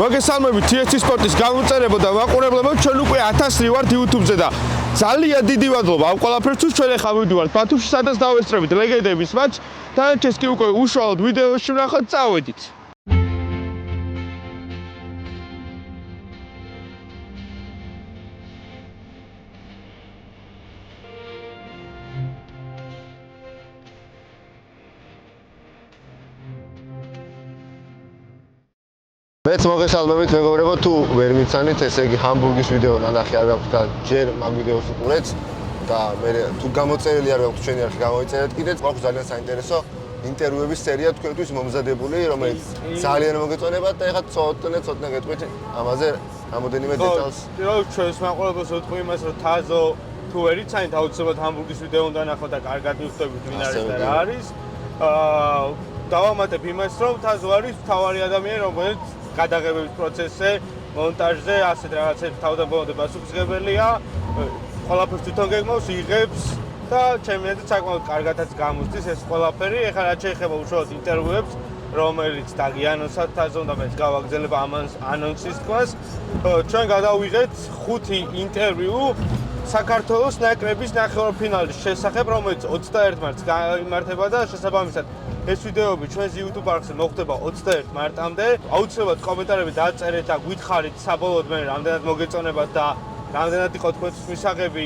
მოგესალმებით TST სპორტის გამოწერებო და მაყურებლებო, ჩვენ უკვე 1000 ვართ YouTube-ზე და ძალიან დიდი მადლობა ამ ყველაფერთვის. ჩვენ ახლა მივდივართ ბათუმში, სადაც დავესწრებით ლეგენდების მატჩს. დანარჩენს კი უკვე უშუალოდ ვიდეოში ვნახოთ, წავედით. მეც მოგესალმებით მეგობრებო, თუ ვერ მიცანით, ესე იგი ჰამბურგის ვიდეო ნანახი არ გაქვთ და ჯერ ამ ვიდეოს უყურეთ და მე თუ გამოწერილი არ გაქვთ ჩვენი არხი გამოიწერეთ კიდეც, გვაქვს ძალიან საინტერესო ინტერვიუების სერია თქვენთვის მომზადებული, რომელიც ძალიან მოგეწონებათ და ეხლა ცოტნე გეტყვით ამაზე რამოდენიმე დეტალს. ჩვენს მაყურებელს ვიტყვი იმას, რომ თაზო თუ ვერ იცანით, აუცილებლად ჰამბურგის ვიდეო უნდა ნახოთ და კარგად მივხვდებით ვინ არის და რა არის. დავამატებ იმას, რომ თაზო არის მთავარი ადამიანი, რომელიც გადაღებების პროცესზე, მონტაჟზე, ასეთ რაღაცებს თავდაბოლომდე პასუხისმგებელია. ყველაფერს თვითონ გეგმავს, იღებს და ჩემი აზრით საკმაოდ კარგადაც გამოსდის ეს ყველაფერი. ეხლა რაც შეეხება უშუალოდ ინტერვიუებს, რომელიც დაგიანონსათ თაზომ და მეც გავაგზავნებ ანონსის თქმას, ჩვენ გადავიღეთ 5 ინტერვიუ საქართველოს ნაკრების ნახევარფინალის შესახებ, რომელიც 21 მარტს გაიმართება და შესაბამისად ეს ვიდეოები ჩვენს YouTube არხზე მოხდება 21 მარტამდე. აუცილებლად კომენტარები დაწერეთ და გითხარით საბოლოოდ მე რამდენად მოგეწონებათ და რამდენად იყო თქვენთვის მისაღები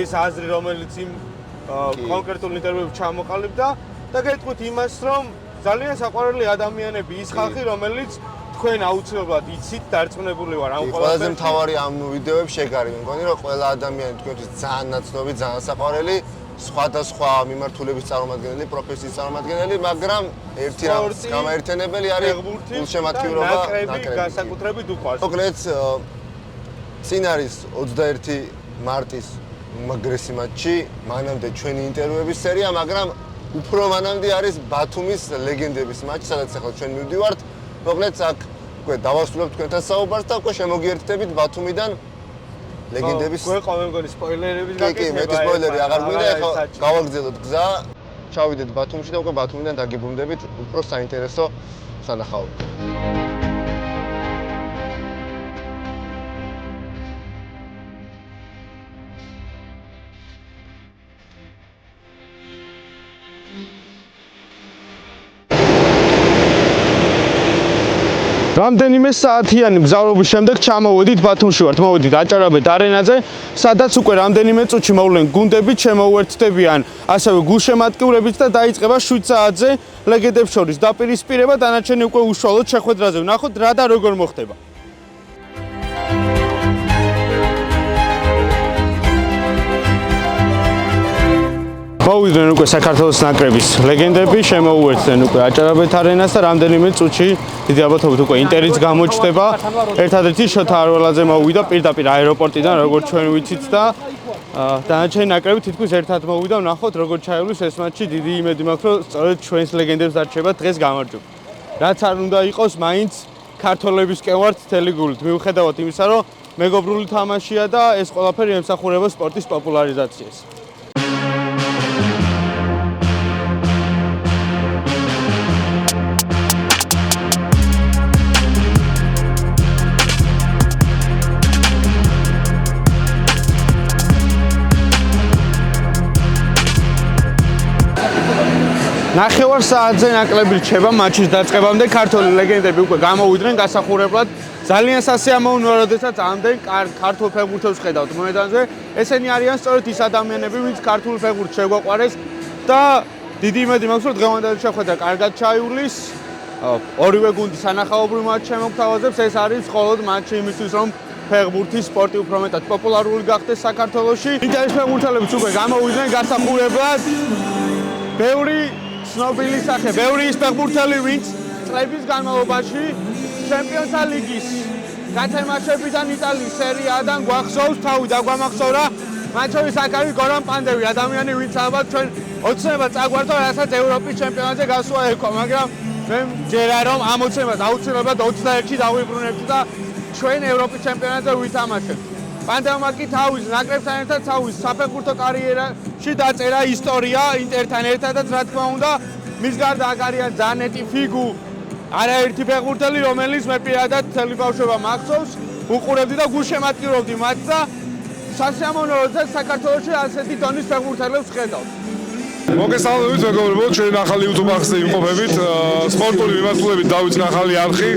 ეს აზრი, რომელიც იმ კონკრეტულ ინტერვიუებში ჩამოყალიბდა და გეტყვით იმას, რომ ძალიან საყვარელი ადამიანები ის ხალხი, რომელიც თქვენ აუცილებლად იცით, დარწმუნებული ვარ ამ ყველაფერში. ყველაზე მთავარი ამ ვიდეოებში ეგ არის, მგონი რომ ყველა ადამიანი თქვენთვის ძალიან ნაცნობი, ძალიან საყვარელი, სხვადასხვა მიმართულების წარმომადგენელი, პროფესიის წარმომადგენელი, მაგრამ ერთი რამის გამაერთიანებელი არის გულშემატკივრობა, ნაკრები განსაკუთრებით უყვარს. მოკლედ წინ არის 21 მარტის უმაგრესი მატჩი, მანამდე ჩვენი ინტერვიუების სერია, მაგრამ უფრო მანამდე არის ბათუმის ლეგენდების მატჩი, სადაც ახლა ჩვენ მივდივართ. მოკლედ აქ უკვე დავასრულებთ თქვენთან საუბარს და უკვე შემოგიერთდებით ბათუმიდან ლეგენდების. გვეყვა მე მგონი სპოილერების გაკეთება. კი, მეტი სპოილერი აღარ გვინდა, ეხლა გავაგრძელოთ გზა, ჩავიდეთ ბათუმში და უკვე ბათუმიდან დაგიბრუნდებით უფრო საინტერესო სანახაოდ. რამდენიმე საათიანი მგზავრობის შემდეგ ჩამოვედით ბათუმში ვართ. მოვედით აჭარაბედ არენაზე, სადაც უკვე რამდენიმე წუთში მოვლენ გუნდები, შემოუერთდებიან ასევე გულშემატკივრებიც და დაიწყება 7 საათზე ლეგენდებს შორის დაპირისპირება. დანარჩენი უკვე უშუალოდ შეხვედრაზე ვნახოთ რა და როგორ მოხდება. მოვიდნენ უკვე საქართველოს ნაკრების ლეგენდები, შემოუერთდნენ უკვე აჭარაბეთ არენას და რამდენიმე წუთში დიდი ალბათობით უკვე ინტერიც გამოჩნდება. ერთადერთი შოთა არველაძე მოვიდა პირდაპირ აეროპორტიდან, როგორც ჩვენ ვიცით და დანარჩენი ნაკრები თითქმის ერთად მოვიდა, ვნახოთ როგორ ჩაივლის ეს მატჩი. დიდი იმედი მაქვს, რომ სწორედ ჩვენს ლეგენდებს დარჩება დღეს გამარჯვება. რაც არ უნდა იყოს, მაინც ქართველებისკენ ვართ მთელი გულით. მიუხედავად იმისა, რომ მეგობრული თამაშია და ეს ყველაფერი ემსახურება სპორტის პოპულარიზაციას. ნახევარ საათზე ნაკლები რჩება მატჩის დაწყებამდე. ქართველი ლეგენდები უკვე გამოვიდნენ გასახურებლად. ძალიან სასიამოვნოა, როდესაც ამდენ ქართულ ფეხბურთელს ხედავთ მოედანზე. ესენი არიან სწორედ ის ადამიანები, ვინც ქართულ ფეხბურთს შეგვაყვარეს და დიდი იმედი მაქვს, რომ დღევანდელი შეხვედრა კარგად ჩაივლის. ორივე გუნდი სანახაობრივ მატჩს შემოგთავაზებს. ეს არის მხოლოდ მატჩი იმისთვის, რომ ფეხბურთის სპორტი უფრო მეტად პოპულარული გახდეს საქართველოში. ინტერეს ფეხბურთელებიც უკვე გამოვიდნენ გასახურებლად. ბევრი ცნობილი სახე, ბევრი ის ფეხბურთელი, ვინც წლების განმავლობაში ჩემპიონთა ლიგის გათამაშებიდან იტალიის სერიადან გვახსოვს თავი და გვამახსოვრა. მათ შორის აქ არის გორან პანდევი, ადამიანი, ვინც ალბათ ჩვენ ოცნება წაგვარდა, რასაც ევროპის ჩემპიონატზე გასვლა ეკვა, მაგრამ მე მჯერა, რომ ამ ოცნებას აუცილებლად 21-ში დავიბრუნებთ და ჩვენ ევროპის ჩემპიონატზე ვითამაშებთ. პანდევმა კი თავის ნაკრებთან ერთად თავის საფეხბურთო კარიერაში დაწერა ისტორია ინტერთან ერთადაც, რა თქმა უნდა, მის გარდა აქ არიან ძანეტი, ფიგუ, არაერთი ფეხბურთელი, რომელიც მე პირადად მთელი ბავშვობა მახსოვს, უყურებდი და გულშემატკივრობდი მათ და სასიამოვნოა, რომ საქართველოში ასეთი დონის ფეხბურთელებს ვხედავთ. მოგესალმებით მეგობრებო, ჩვენ ახალი YouTube არხზე იმყოფებით, სპორტული მიმართულებით დავიწყე ახალი არხი.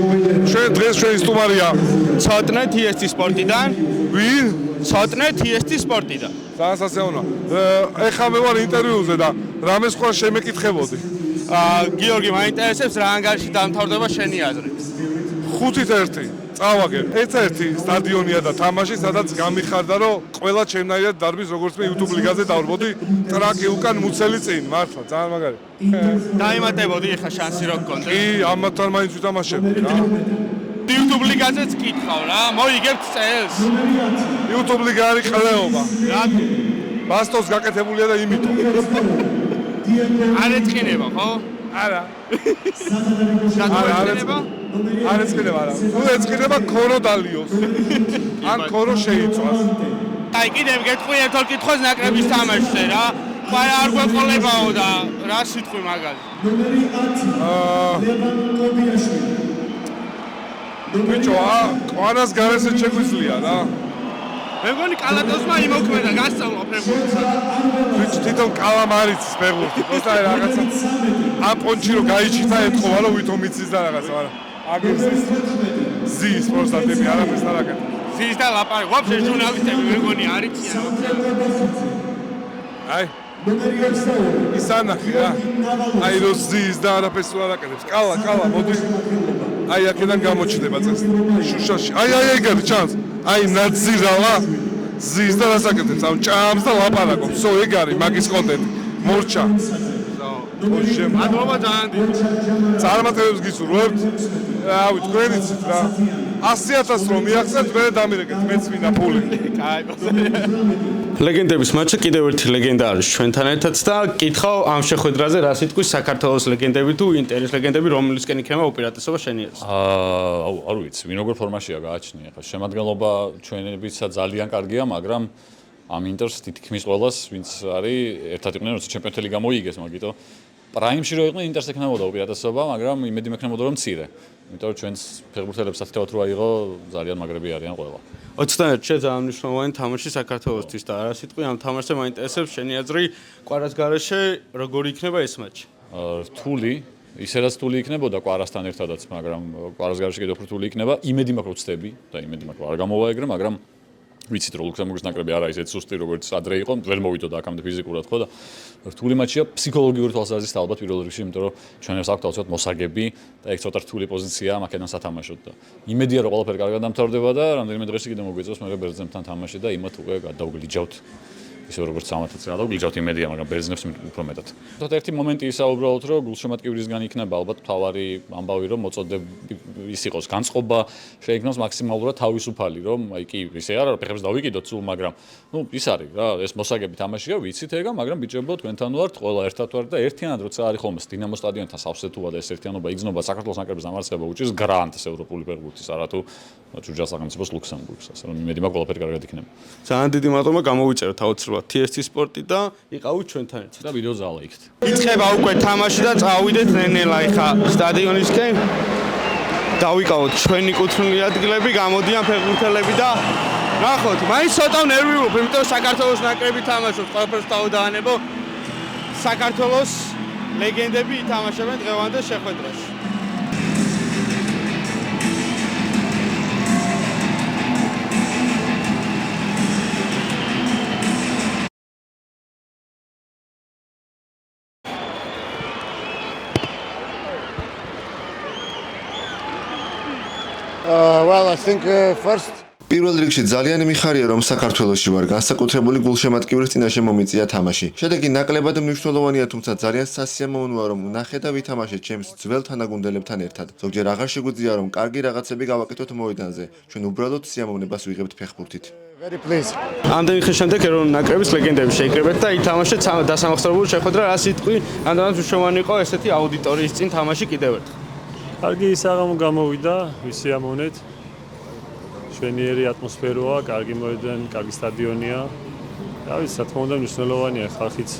ჩვენ დღეს ჩვენი სტუმარია ცოტნე TST სპორტიდან. ვინ? ცოტნე TST სპორტიდან. ძალიან სასიამოვნოა. ეხლა მე ვარ ინტერვიუზე და რამე სხვა შემეკითხებოდი. გიორგი, მაინტერესებს რა ანგარიში დამთავრდება შენი აზრით? 5-1 წავაგე. ერთ-ერთი სტადიონია და თამაში, სადაც გამიხარდა, რომ ყველა ჩემნაირად დარბის როგორც მე YouTube ლიგაზე დავრბოდი, ტრაკი უკან მუცელი წინ, მართლა, ძალიან მაგარი. დაიმატებოდი ეხა შანსი რო გქონდა. კი, ამათთან მაინც ვითამაშებდი რა. YouTube ლიგაზეც კითხავ რა, მოიგებთ წელს. YouTube ლიგა არის ყლეობა. რატო? ბასტოს გაკეთებულია და იმითო. არ ეწყინება, ხო? არა. არ ეწყინება? არ ეწყინება რა. თუ ეწყინება ქორო დალიოს. ან ქორო შეიცვას. აი კიდევ გეტყვი ერთ-ორ კითხვას ნაკრების თამაშზე რა. ყარა არ გვეყოლებაო და რა სიტყვი მაგალითად. ბიჭო, ყვანას გარესე შეგვიძლია რა. მე მგონი კალატოსმა იმოქმედა გასწავლა ფეხბურთს. ბიჭო, თვითონ კალამარიც ფეხბურთი. просто რაღაცა ამ პონჩი რო გაიჩიტა ეთქობა რომ ვითომ იცის და რაღაცა, მაგრამ აგერს ზის просто ტიპი არაფერს არ აკეთებს. ზის და ლაპარი, ვაფშე ჟურნალისტები მე მგონი არიციან. აი ისანახი რა. აი რო ზის და არაფერს არ აკეთებს. კალა, მოდი. აი აქედან გამოჩნდება წეს. შუშაში. აი გადი ჩანს. აი ნაძირავა ზის და რას აკეთებს? ამ ჭამს და ლაპარაკობს. სო ეგ არის მაგის კონტენტი. მორჩა. მადლობა ძალიან დიდი. წარმატებებს გისურვებთ. რავი, თქვენიც რა. 100,000 რომ მიახსენეთ, მე დამირეკეთ, მეც მინდა ფული. კაი, ლეგენდების მატჩი კიდევ ერთი ლეგენდა არის ჩვენთან ერთად და კითხავ ამ შეხვედრაზე რა სიტყვის საქართველოს ლეგენდები თუ ინტერის ლეგენდები რომლისკენ იქნება უპირატესობა შენი აზრით? არ ვიცი, ვინ როგორ ფორმაშია გააჩნია ხა. შემადგენლობა ჩვენებისა ძალიან კარგია, მაგრამ ამ ინტერს თითქმის ყველას, ვინც არის, ერთად იყვნენ, როცა ჩემპიონთა ლიგა მოიგეს, მაგიტო პრაიმში რო იყვნენ ინტერს ექნებოდა უპირატესობა, მაგრამ იმედი მექნებოდა რომ მცირე. იმიტომ რომ ჩვენს ფეხბურთელებსაც თავად რო აიღო, ძალიან მაგრები არიან ყველა. 21-ში ძალიან მნიშვნელოვანი თამაში საქართველოსთვის და რა სიტყვი ამ თამაშზე მაინტერესებს შენი აზრი, კვარას გარეშე როგორი იქნება ეს მატჩი? რთული, ისედაც რთული იქნებოდა კვარასთან ერთადაც, მაგრამ კვარას გარეშე კიდევ რთული იქნება. იმედი მაქვს რომ ვწდები და იმედი მაქვს რომ არ გამოვა ეგრე, მაგრამ ვიცით რომ ლუქსემბურგის ნაკრები არა ისეთ სუსტი როგორც ადრე იყო, ვერ მოვიდოდა აქამდე ფიზიკურად ხო და რთული მატჩია ფსიქოლოგიური თვალსაზრისით ალბათ პირველ რიგში, იმიტომ რომ ჩვენებს აქვთ თავისუფლად მოსაგები და ეგ ცოტა რთული პოზიციაა მაკედან სათამაშოდ და იმედია რომ ყველაფერი კარგად დამთავრდება და რამდენიმე დღეში კიდე მოგვიწევს მე ბერძნებთან თამაში და იმათ უკვე გადავგლიჯავთ ისე როგორც სამათაც გადავგლიჯავთ იმედია, მაგრამ ბერძნებს უფრო მეტად. თოთ ერთი მომენტი ისაა უბრალოდ რომ გულშემატკივრისგან იქნება ალბათ თავარი ამბავი რომ მოწოდები ის იყოს განწყობა შეიქმნოს მაქსიმალურად თავისუფალი რომ აი კი ისე არა რომ ფეხებს დავიკიდოთ სულ, მაგრამ ნუ ის არის რა, ეს მოსაგები თამაშია, ვიცით ეგა, მაგრამ ბიჭებო თქვენთან ვართ, ყველა ერთად ვართ და ერთიანად როცა არის ხოლმე დინამო სტადიონთან სავსე თუ და ეს ერთიანობა იგრძნობა საქართველოს ნაკრების დამარცხება უჭირს გრანტს ევროპული ფეხბურთის, არათუ ჯუჯას სახელმწიფოს ლუქსემბურგს, ასე რომ იმედი მაქვს ყველაფერი კარგად იქნება. ძალიან დიდი მადლობა გამოვიწეროთ აუცილებლად TST სპორტი და იყავით ჩვენთან ერთად. და ვიდეო ზალა იქით. იწყება უკვე თამაში და წავიდეთ ნენელა ეხა სტადიონისკენ. დავიკავოთ ჩვენი კუთვნილი ადგილები, გამოდიან ფეხბურთელები და ნახოთ, მაინც ცოტა ნერვიულობ, იმიტომ რომ საქართველოს ნაკრები თამაშობს, ყველაფერს დავდაანებო. საქართველოს ლეგენდები ითამაშებენ დღევანდელ შეხვედრაში. Well, I think first პირველ რიგში ძალიან მიხარია რომ საქართველოში ვარ, განსაკუთრებული გულშემატკივრის წინაშე მომიწია თამაში. შედეგი ნაკლებად მნიშვნელოვანია, თუმცა ძალიან სასიამოვნოა რომ ვნახე და ვითამაშე ჩემს ძველ თანაგუნდელებთან ერთად. ზოგჯერ აღარ შეგვიძლია რომ კარგი რაღაცები გავაკეთოთ მოედანზე. ჩვენ უბრალოდ სიამოვნებას ვიღებთ ფეხბურთით. very pleased. ამდენი ხნის შემდეგ ეროვნული ნაკრების ლეგენდები შეიკრიბეთ და ითამაშეთ დასამახსოვრებული შეხვედრა, რა სიტყვი, ამდენად მნიშვნელოვანი იყო ესეთი აუდიტორიის წინ თამაში კიდევ ერთხელ. კარგი საღამო გამოვიდა, ვისიამოვნეთ. შვენიერი ატმოსფეროა, კარგი მოედანი, კარგი სტადიონია. რა ვიცი, რა თქმა უნდა, მნიშვნელოვანია ხალხიც.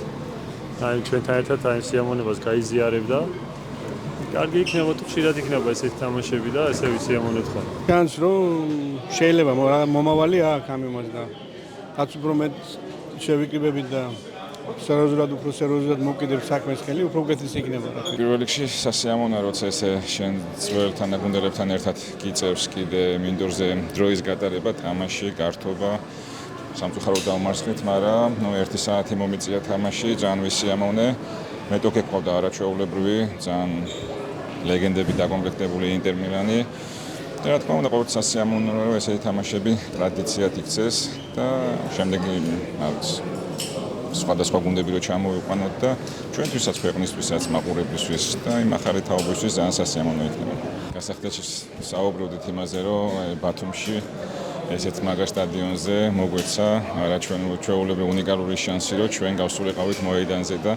აი ჩვენთან ერთად აი სიამოვნებას გაიზიარებდა. კარგი იქნება თუ ხშირად იქნება ესეთი თამაშები და ესე ვისიამოვნეთ ხოლმე. ჩანს რომ შეიძლება მომავალი აქვს ამ იმას და რაც უფრო მეტ შევიკრიბებით და სერიოზულად უფრო სერიოზულად მოვკიდებ საქმეს ხელი, უფრო უკეთესი იქნება. პირველ რიგში სასიამოვნოა, როცა ესე შენ ძველ თანაგუნდელებთან ერთად გიწევს კიდე მინდორზე დროის გატარება, თამაში, გართობა. სამწუხაროდ დავმარცხეთ, მაგრამ ერთი საათი მომიწია თამაში, ძალიან ვისიამოვნე. მე თვითონ გეყავდა არაჩვეულებრივი, ძალიან ლეგენდები დაკომპლექტებული ინტერ მილანი. და რა თქმა უნდა, ყოველთვის სასიამოვნოა, რომ ესეთი თამაშები ტრადიციად იქცეს და შემდეგი სხვადასხვა გუნდები რო ჩამოვიყვანოთ და ჩვენთვისაც ქვეყნისთვისაც მაყურებლისთვის და იმ ახალი თაობისთვის ძალიან სასიამოვნო იქნება. გასახდეთში საუბრობდით იმაზე, რომ ბათუმში ესეთ მაგარ სტადიონზე მოგვეცა არაჩვეულებრივი უნიკალური შანსი, რომ ჩვენ გავსულიყავით მოედანზე და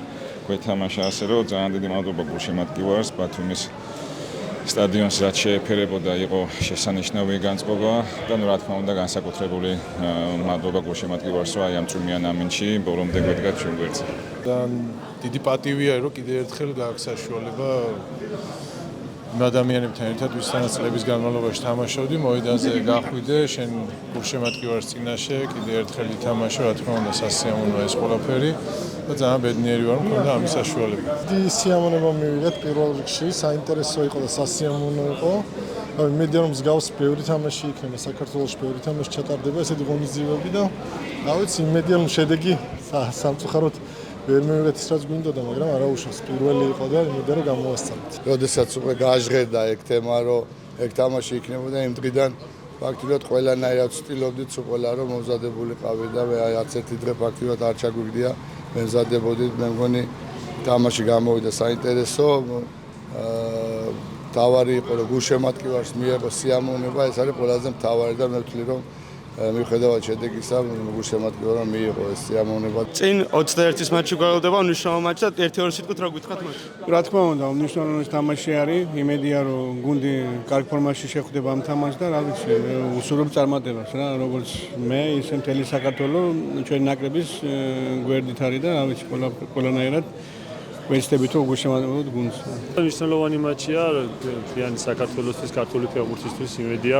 გვეთამაშა ასე, რომ ძალიან დიდი მადლობა გულშემატკივარს ბათუმის სტადიონს რაც შეეფერებოდა იყო შესანიშნავი განწყობა და რა თქმა უნდა განსაკუთრებული მადლობა გულშემატკივარს რომ აი ამ წვიმიან ამინდში ბოლომდე გვედგა ჩვენ გვერდზე. დიდი პატივია რომ კიდევ ერთხელ გააქვს საშუალება ადამიანებთან ერთად ვისთანაც წლების განმავლობაში თამაშობდი მოედანზე გახვიდე შენ გულშემატკივარს წინაშე კიდევ ერთხელ ითამაშო რა თქმა უნდა სასიამოვნოა ეს ყველაფერი და ძალიან ბედნიერი ვარ რომ მქონდა ამის საშუალება. დიდი სიამოვნება მივიღეთ პირველ რიგში, საინტერესო იყო და სასიამოვნო იყო. იმედია რომ მსგავს ბევრი თამაში იქნება საქართველოში, ბევრი თამაში ჩატარდება, ესეთი ღონისძიებები და რა ვიცი, იმედია რომ შედეგი სამწუხაროდ ვერ მივიღეთ ის რაც გვინდოდა, მაგრამ არა უშავს პირველი იყო და იმედია რომ გამოვასწავლეთ. როდესაც უკვე გაჟღერდა ეგ თემა, რომ ეგ თამაში იქნებოდა იმ დღიდან ფაქტობრივად ყველანაირად ვცდილობდით სულ ყველა რომ მომზადებულიყავი და მე არც ერთი დღე ფაქტობრივად არ ჩაგვიგდია მე მზადებოდით, მე მგონი თამაში გამოვიდა საინტერესო. თავარი იყო რომ გულშემატკივარს მიიღო სიამოვნება, ეს არის ყველაზე მთავარი და მე ვთვლი რომ მიუხედავად შედეგისა გულშემატკივარმა მიიღო ეს სიამოვნება. წინ 21-ის მატჩი გველოდება უნიშნავ მატჩს და ერთი-ორი სიტყვით რა გითხრათ მატჩში? რა თქმა უნდა, უნიშნავ თამაში არის. იმედია რომ გუნდი კარგ ფორმაში შეხვდება ამ თამაშს და რა ვიცი, უსურვებ წარმატებას რა, როგორც მე, ისე მთელი საქართველო ჩვენი ნაკრების გვერდით არის და რა ვიცი, ყველანაირად ვეცდებით რომ გულშემატკივრად გუნდს. მნიშვნელოვანი მატჩია მთლიანი საქართველოსთვის, ქართული ფეხბურთისთვის იმედია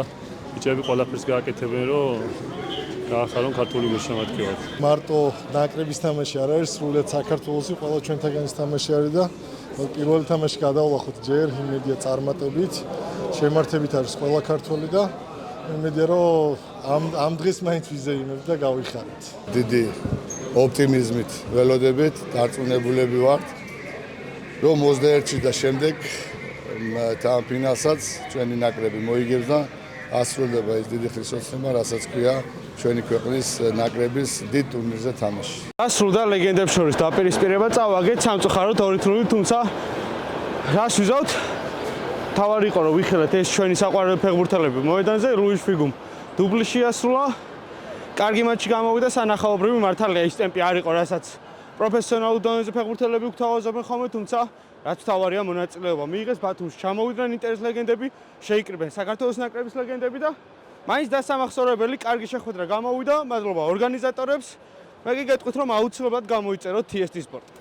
ბიჭები ყველაფერს გააკეთებენ, რომ გაახარონ ქართული გულშემატკივარი. მარტო ნაკრების თამაში არ არის, სრულად საქართველოსი ყველა ჩვენთაგანის თამაში არის და პირველი თამაში გადავლახოთ ჯერ, იმედია წარმატებით, შემართებით არის ყველა ქართველი და იმედია რომ ამ დღეს მაინც ვიზეიმებთ და გავიხარეთ. დიდი ოპტიმიზმით ველოდებით, დარწმუნებულები ვართ, რომ 21-ში და შემდეგ თან ფინალსაც ჩვენი ნაკრები მოიგებს და ასრულდება ის დიდი ხილსოცნება, რასაც ქვია ჩვენი ქვეყნის ნაკრების დიდ ტურნირზე თამაში. ასრულდა ლეგენდებს შორის დაპირისპირება წავაგეთ სამწუხაროდ 2-0, თუმცა რას ვიზავთ? თავარი იყო რომ ვიხილეთ ეს ჩვენი საყვარელი ფეხბურთელები მოედანზე, ლუის ფიგუმ დუბლი შეასრულა. კარგი მატჩი გამოვიდა, სანახაობრივი მართალია ის ტემპი არ იყო, რასაც პროფესიონალურ დონეზე ფეხბურთელები გვთავაზობენ ხოლმე, თუმცა რაც თავარია მონაწილეობა მიიღეს ბათუმში, ჩამოვიდნენ ინტერის ლეგენდები, შეიკრიბნენ საქართველოს ნაკრების ლეგენდები და მაინც დასამახსოვრებელი კარგი შეხვედრა გამოვიდა. მადლობა ორგანიზატორებს. მე კი გეტყვით რომ აუცილებლად გამოიწეროთ TST Sport.